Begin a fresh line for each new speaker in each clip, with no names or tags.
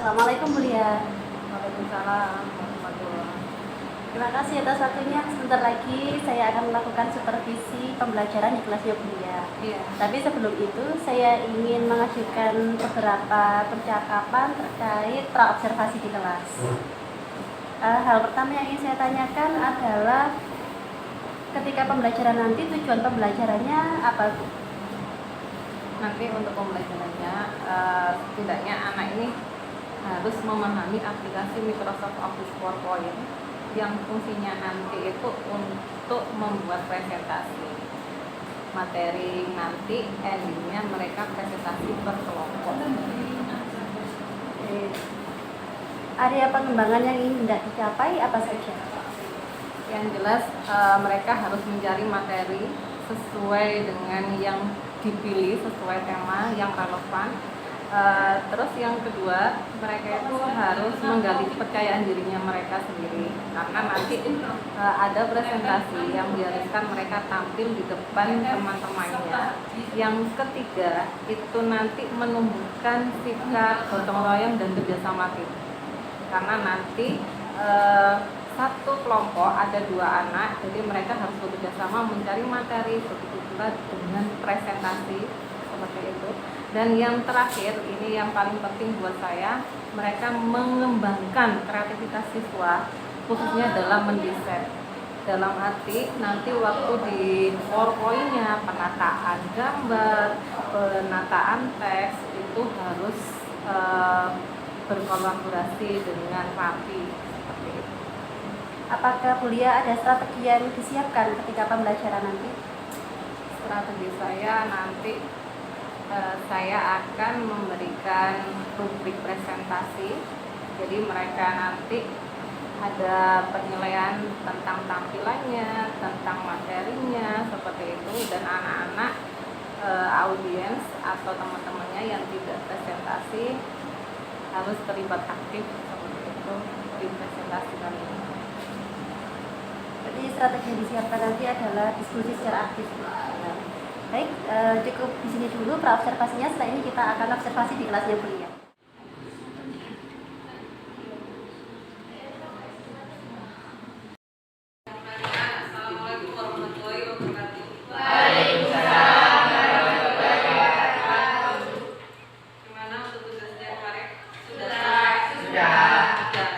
Assalamualaikum Bu Lia.
Waalaikumsalam warahmatullahi.
Terima kasih atas waktunya. Sebentar lagi saya akan melakukan supervisi pembelajaran di kelasnya Bu Lia.
Iya.
Tapi sebelum itu saya ingin mengajukan beberapa percakapan terkait praobservasi di kelas. Hal pertama yang ingin saya tanyakan adalah ketika pembelajaran nanti tujuan pembelajarannya apa Bu?
Nanti untuk pembelajarannya setidaknya anak ini harus memahami aplikasi Microsoft Office PowerPoint yang fungsinya nanti itu untuk membuat presentasi materi. Nanti endingnya mereka presentasi berkelompok.
Area pengembangan yang ingin hendak dicapai apa saja?
Yang jelas mereka harus mencari materi sesuai dengan yang dipilih, sesuai tema yang relevan. Terus yang kedua, mereka itu harus menggali kepercayaan dirinya mereka sendiri, karena nanti ada presentasi yang diharuskan mereka tampil di depan teman-temannya. Yang ketiga, itu nanti menumbuhkan sikap gotong royong dan kerjasama tim, karena nanti satu kelompok ada 2 anak, jadi mereka harus bekerja sama mencari materi, begitu pula dengan presentasi seperti itu. Dan yang terakhir, ini yang paling penting buat saya, mereka mengembangkan kreativitas siswa, khususnya dalam mendesain. Dalam arti nanti waktu di PowerPoint-nya, penataan gambar, penataan teks itu harus berkolaborasi dengan rapi.
Apakah Bu Lia ada strategi yang disiapkan ketika pembelajaran nanti?
Strategi saya nanti saya akan memberikan rubrik presentasi. Jadi mereka nanti ada penilaian tentang tampilannya, tentang materinya, seperti itu. Dan anak-anak audiens atau teman-temannya yang tidak presentasi harus terlibat aktif seperti itu di presentasi kali ini.
Jadi strategi yang disiapkan nanti adalah diskusi secara aktif. Baik, cukup di sini dulu praobservasinya. Setelah ini kita akan observasi di kelasnya Bu Lia.
Assalamualaikum warahmatullahi wabarakatuh.
Waalaikumsalam warahmatullahi wabarakatuh.
Gimana untuk tugasnya kemarin?
Sudah.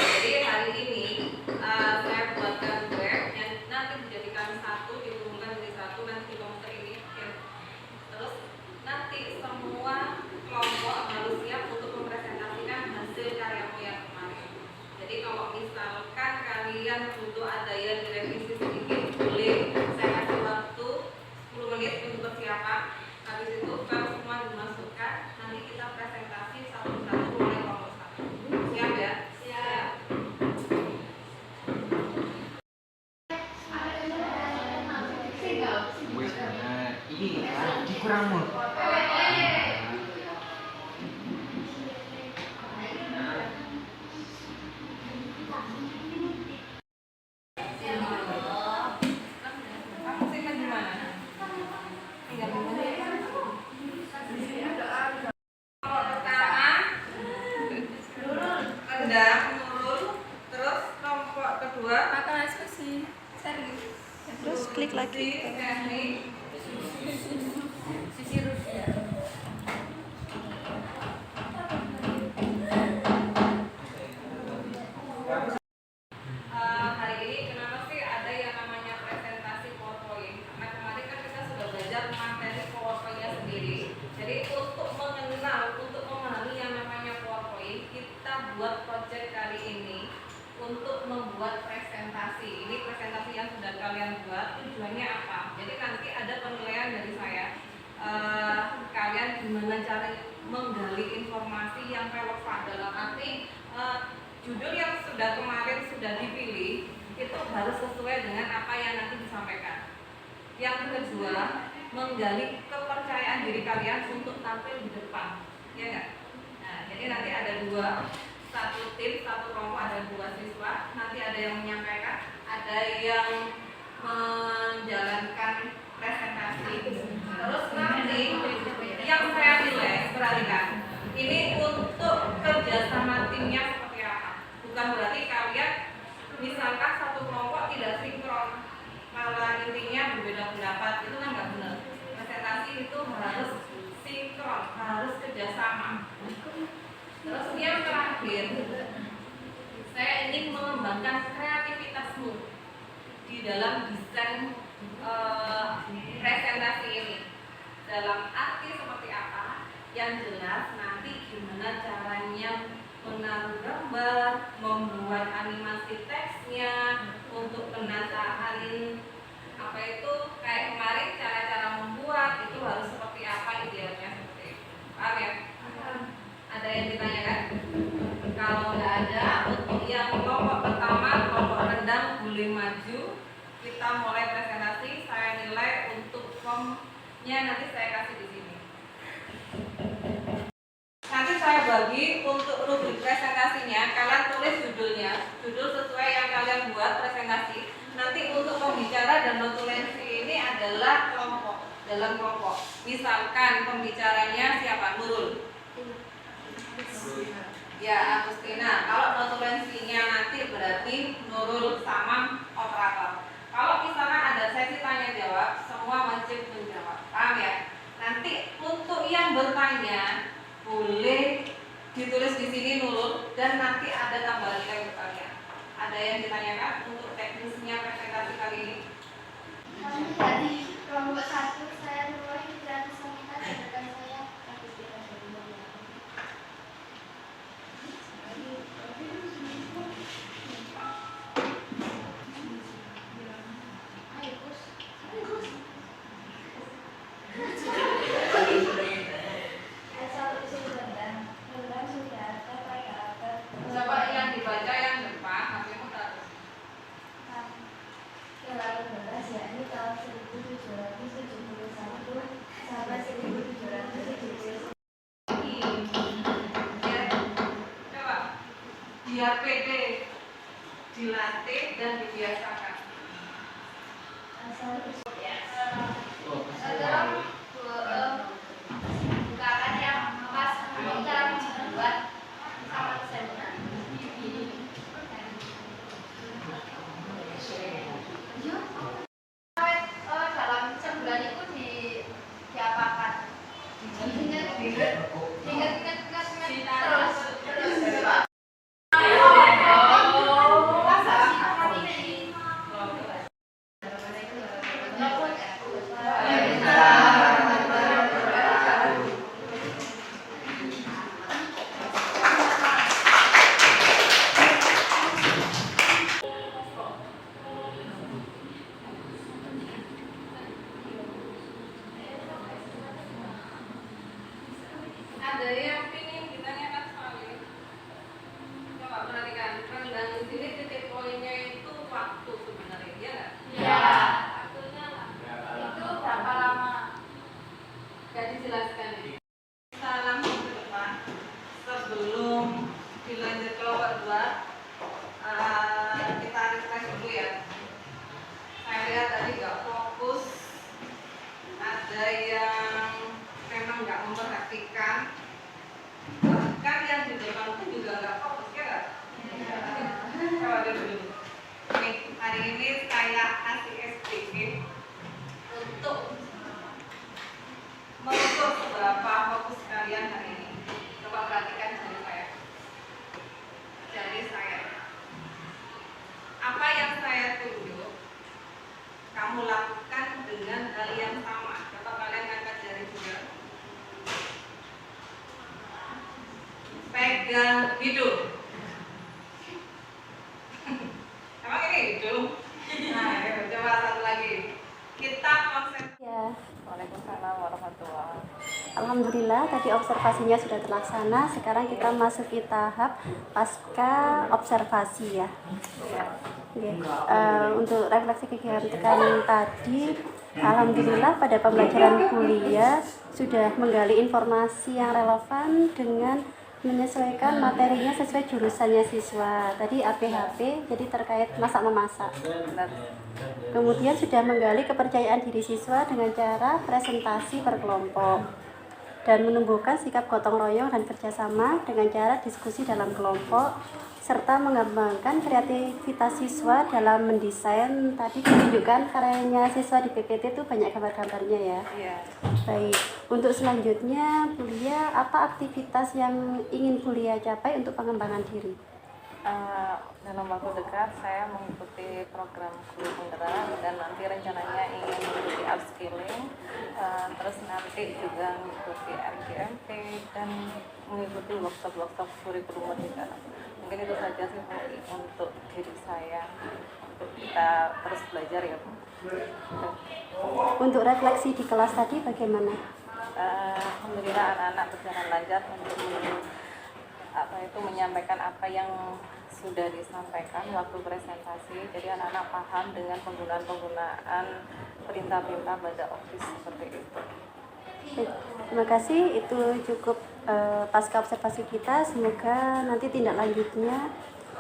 Jadi hari ini saya buatkan web yang nanti dijadikan satu, dihubungkan menjadi satu, nanti di komputer ini. Terus nanti semua kelompok harus siap untuk mempresentasikan hasil karyamu yang kemarin. Jadi kalau misalkan kalian butuh ada yang direvisi sedikit, boleh saya kasih waktu 10 menit untuk persiapan. Habis itu kalau semua dimasukkan, nanti kita presentasi satu-satu mulai kelompok satu. Siap ya? Siap.
Ini kurang mul.
Kamu simpan di mana? Tinggal di mana ya? Kalau pertama rendang, turun, terus kelompok kedua
Terus klik lagi.
teknik sisi Rusia. Hari ini kenapa sih ada yang namanya presentasi PowerPoint? Karena kemarin kan kita sudah belajar materi PowerPoint-nya sendiri. Jadi untuk mengenal, untuk memahami yang namanya PowerPoint, kita buat project kali ini untuk membuat presentasi. Ini presentasi yang sudah kalian buat, tujuannya apa? Jadi nanti ada penilaian dari saya. Kalian gimana cara menggali informasi yang relevan, dalam arti judul yang kemarin sudah dipilih itu harus sesuai dengan apa yang nanti disampaikan. Yang kedua, menggali kepercayaan diri kalian untuk tampil di depan, ya enggak? Nah, jadi nanti ada 2, satu tim, satu kelompok, ada 2 siswa. Nanti ada yang menyampaikan, ada yang menjalankan presentasi. Terus nanti yang saya nilai, perhatikan, ini untuk kerjasama tim sama. Terus yang terakhir, saya ingin mengembangkan kreativitasmu di dalam desain presentasi ini. Dalam arti seperti apa? Yang jelas nanti gimana caranya menaruh gambar, membuat animasi teksnya, untuk penataan apa itu kayak kemarin cara-cara membuat itu harus seperti apa idealnya seperti itu. Paham ya? Ada yang ditanyakan? Kalau nggak ada, untuk yang kelompok pertama, kelompok rendah boleh maju. Kita mulai presentasi. Saya nilai untuk formnya nanti saya kasih di sini. Nanti saya bagi untuk rubrik presentasinya. Kalian tulis judulnya, judul sesuai yang kalian buat presentasi. Nanti untuk pembicara dan notulensi ini adalah kelompok, dalam kelompok. Misalkan pembicaranya siapa? Nurul. Ya, Agustina. Kalau notulensinya nanti berarti Nurul sama operator. Kalau misalnya ada sesi tanya jawab, semua wajib menjawab. Paham ya? Nanti untuk yang bertanya boleh ditulis di sini Nurul dan nanti ada tambahan nilai untuk kalian. Ada yang ditanyakan untuk teknisnya presentasi kali ini?
Dari kelompok 1 saya mulai gratis sampai dan rekan saya Agustina dari Mulia.
Coba yang dibaca yang depan, HP-mu taruh.
Yakni tahun 1771 sampai 1770.
Coba biar pede, dilatih dan dibiasakan.
Bukakan yang emas cara membuat sama saya. Dalam sebulan itu diapakan? Diingat-ingat terus.
Ada yang ingin ditanyakan soal ini? Coba perhatikan, rendang di sini titik poinnya itu waktu sebenarnya, iya nggak?
Ya.
Waktunya
Itu berapa lama?
nggak dijelaskan ya. Kita langsung ke depan sebelum dilanjut kelompok 2. Kita refresh dulu ya. Saya lihat tadi nggak fokus, ada yang memang nggak memperhatikan, bahkan yang di depan pun juga nggak fokus ya nggak? Coba dulu. Nih, hari ini saya kasih SPG untuk mengukur seberapa fokus kalian hari ini. Coba perhatikan jari saya. Jari saya. Apa yang saya tunjuk, kamu lakukan dengan hal yang sama. Coba kalian angkat jari juga. Pegang hidung. Emang ini hidung? Nah, coba satu lagi. Kita konsentrasi.
Ya,
Waalaikumsalam warahmatullahi wabarakatuh.
alhamdulillah tadi observasinya sudah terlaksana. Sekarang kita masuki tahap pasca observasi ya. Oke, untuk refleksi kegiatan tadi, alhamdulillah pada pembelajaran kuliah sudah menggali informasi yang relevan dengan menyesuaikan materinya sesuai jurusannya siswa. Tadi APHP, jadi terkait masak memasak. Kemudian sudah menggali kepercayaan diri siswa dengan cara presentasi per kelompok. dan menumbuhkan sikap gotong royong dan kerjasama dengan cara diskusi dalam kelompok, serta mengembangkan kreativitas siswa dalam mendesain. Tadi ditunjukkan karyanya siswa di PPT itu banyak gambar-gambarnya ya.
Iya.
Baik, untuk selanjutnya Bulia, apa aktivitas yang ingin Bulia capai untuk pengembangan diri?
Dalam waktu dekat saya mengikuti program Guru Penggerak dan nanti rencananya ingin mengikuti upskilling, terus nanti juga mengikuti RGMP dan mengikuti workshop kurikulum merdeka. Mungkin itu saja sih Bu, untuk diri saya, untuk kita terus belajar ya Bu.
Untuk refleksi di kelas tadi bagaimana?
Alhamdulillah anak-anak berjalan lancar untuk menyampaikan apa yang sudah disampaikan waktu presentasi. Jadi anak-anak paham dengan penggunaan perintah-perintah pada office seperti itu.
Terima kasih, itu cukup pasca observasi kita. Semoga nanti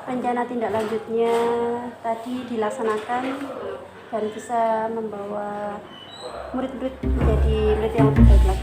rencana tindak lanjutnya tadi dilaksanakan dan bisa membawa murid-murid menjadi murid yang lebih baik lagi.